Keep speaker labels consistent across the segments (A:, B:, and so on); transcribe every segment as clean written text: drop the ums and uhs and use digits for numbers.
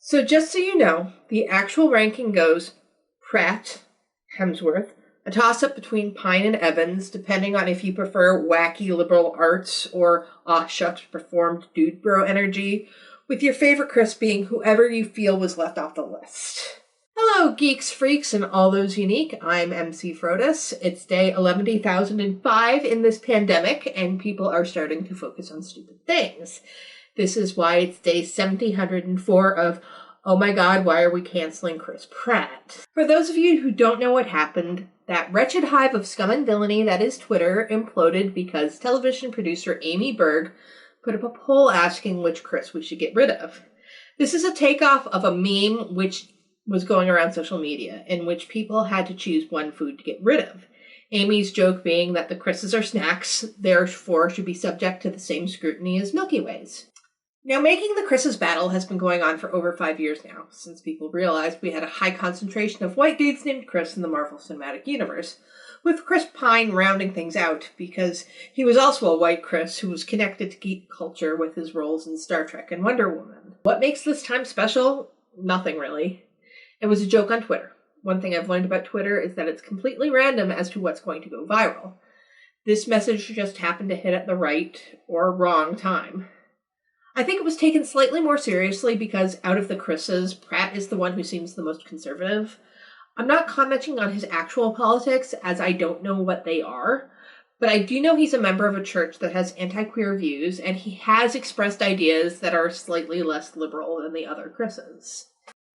A: So just so you know, the actual ranking goes Pratt, Hemsworth, a toss-up between Pine and Evans, depending on if you prefer wacky liberal arts or aw-shucks performed dude bro energy, with your favorite Chris being whoever you feel was left off the list. Hello, geeks, freaks, and all those unique. I'm MCeeFrodis. It's day 11,005 in this pandemic, and people are starting to focus on stupid things. This is why it's day 1704 of, oh my god, why are we canceling Chris Pratt? For those of you who don't know what happened, that wretched hive of scum and villainy that is Twitter imploded because television producer Amy Berg put up a poll asking which Chris we should get rid of. This is a takeoff of a meme which was going around social media, in which people had to choose one food to get rid of. Amy's joke being that the Chris's are snacks, therefore should be subject to the same scrutiny as Milky Ways. Now, making the Chris's battle has been going on for over 5 years now, since people realized we had a high concentration of white dudes named Chris in the Marvel Cinematic Universe, with Chris Pine rounding things out, because he was also a white Chris who was connected to geek culture with his roles in Star Trek and Wonder Woman. What makes this time special? Nothing really. It was a joke on Twitter. One thing I've learned about Twitter is that it's completely random as to what's going to go viral. This message just happened to hit at the right or wrong time. I think it was taken slightly more seriously because out of the Chris's, Pratt is the one who seems the most conservative. I'm not commenting on his actual politics as I don't know what they are, but I do know he's a member of a church that has anti-queer views, and he has expressed ideas that are slightly less liberal than the other Chris's.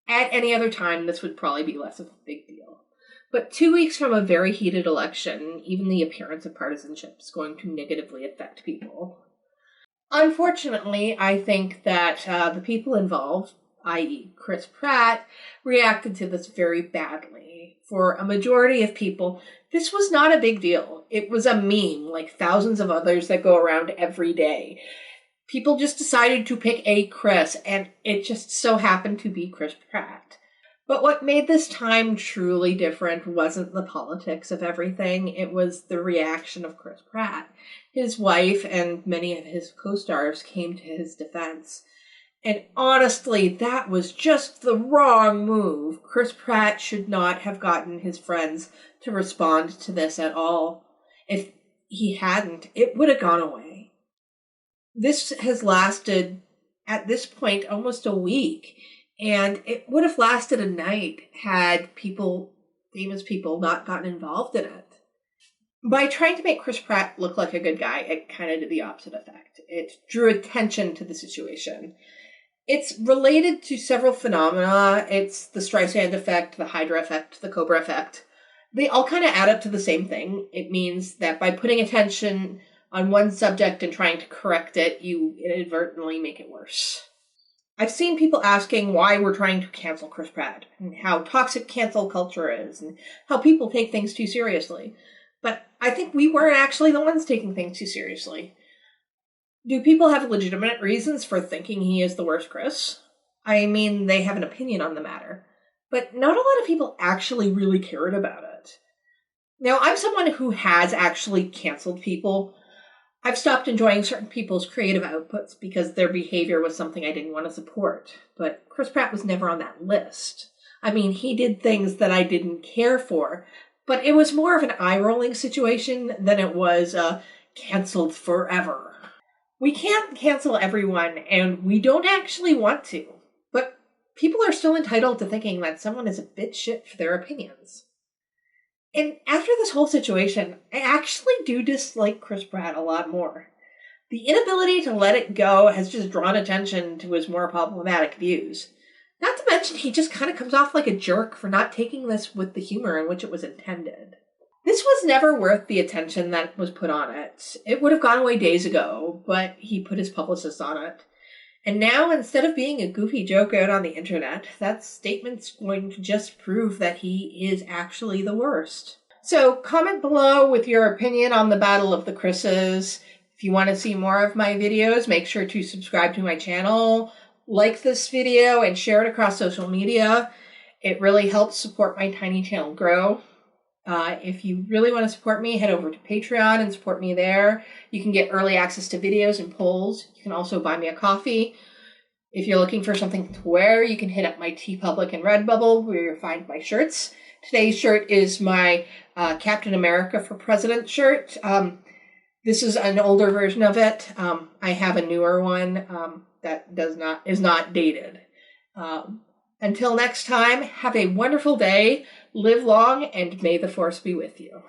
A: At any other time, this would probably be less of a big deal. But 2 weeks from a very heated election, even the appearance of partisanship is going to negatively affect people. Unfortunately, I think that the people involved, i.e. Chris Pratt, reacted to this very badly. For a majority of people, this was not a big deal. It was a meme, like thousands of others that go around every day. People just decided to pick a Chris, and it just so happened to be Chris Pratt. But what made this time truly different wasn't the politics of everything, it was the reaction of Chris Pratt. His wife and many of his co-stars came to his defense. And honestly, that was just the wrong move. Chris Pratt should not have gotten his friends to respond to this at all. If he hadn't, it would have gone away. This has lasted, at this point, almost a week. And it would have lasted a night had famous people, not gotten involved in it. By trying to make Chris Pratt look like a good guy, it kind of did the opposite effect. It drew attention to the situation. It's related to several phenomena. It's the Streisand effect, the Hydra effect, the Cobra effect. They all kind of add up to the same thing. It means that by putting attention on one subject and trying to correct it, you inadvertently make it worse. I've seen people asking why we're trying to cancel Chris Pratt, and how toxic cancel culture is, and how people take things too seriously. But I think we weren't actually the ones taking things too seriously. Do people have legitimate reasons for thinking he is the worst Chris? I mean, they have an opinion on the matter. But not a lot of people actually really cared about it. Now, I'm someone who has actually canceled people. I've stopped enjoying certain people's creative outputs because their behavior was something I didn't want to support. But Chris Pratt was never on that list. I mean, he did things that I didn't care for, but it was more of an eye-rolling situation than it was canceled forever. We can't cancel everyone, and we don't actually want to. But people are still entitled to thinking that someone is a bit shit for their opinions. And after this whole situation, I actually do dislike Chris Pratt a lot more. The inability to let it go has just drawn attention to his more problematic views. Not to mention, he just kind of comes off like a jerk for not taking this with the humor in which it was intended. This was never worth the attention that was put on it. It would have gone away days ago, but he put his publicist on it. And now, instead of being a goofy joke out on the internet, that statement's going to just prove that he is actually the worst. So, comment below with your opinion on the Battle of the Chris's. If you want to see more of my videos, make sure to subscribe to my channel, like this video, and share it across social media. It really helps support my tiny channel grow. If you really want to support me, head over to Patreon and support me there. You can get early access to videos and polls. You can also buy me a coffee. If you're looking for something to wear, you can hit up my TeePublic and Redbubble where you'll find my shirts. Today's shirt is my Captain America for President shirt. This is an older version of it. I have a newer one that is not dated. Until next time, have a wonderful day, live long, and may the force be with you.